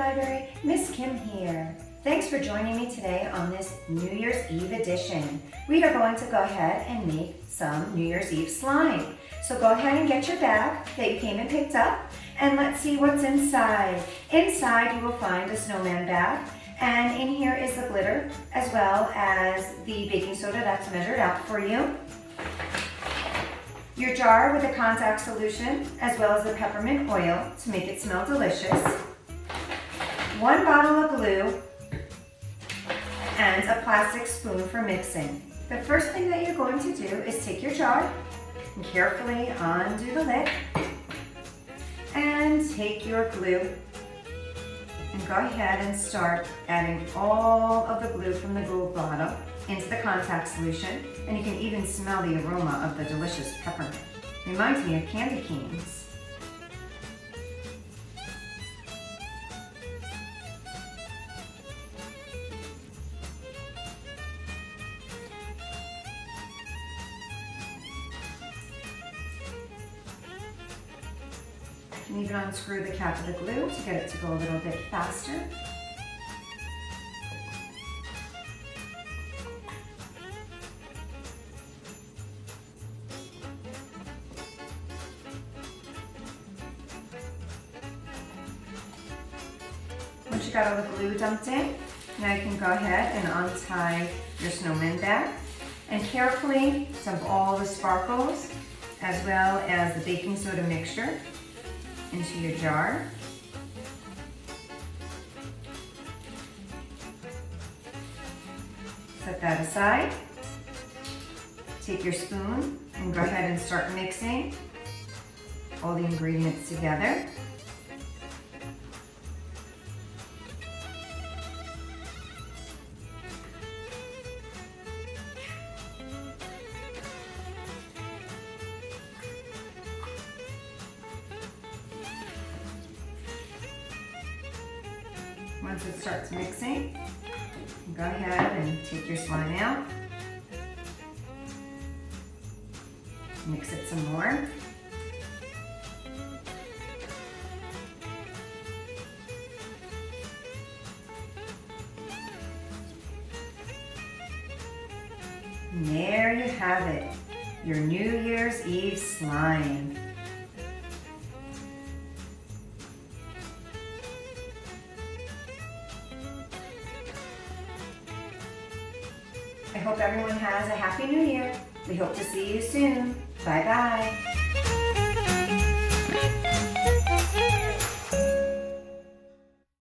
Library, Miss Kim here. Thanks for joining me today on this New Year's Eve edition. We are going to go ahead and make some New Year's Eve slime. So go ahead and get your bag that you came and picked up, and let's see what's inside. Inside you will find a snowman bag, and in here is the glitter as well as the baking soda that's measured out for you. Your jar with a contact solution as well as the peppermint oil to make it smell delicious. 1 bottle of glue and a plastic spoon for mixing. The first thing that you're going to do is take your jar and carefully undo the lid and take your glue and go ahead and start adding all of the glue from the glue bottle into the contact solution, and you can even smell the aroma of the delicious peppermint. Reminds me of candy canes. You can even unscrew the cap of the glue to get it to go a little bit faster. Once you got all the glue dumped in, now you can go ahead and untie your snowman bag and carefully dump all the sparkles as well as the baking soda mixture into your jar. Set that aside. Take your spoon and go ahead and start mixing all the ingredients together. Once it starts mixing, go ahead and take your slime out. Mix it some more. And there you have it, your New Year's Eve slime. I hope everyone has a Happy New Year. We hope to see you soon. Bye-bye.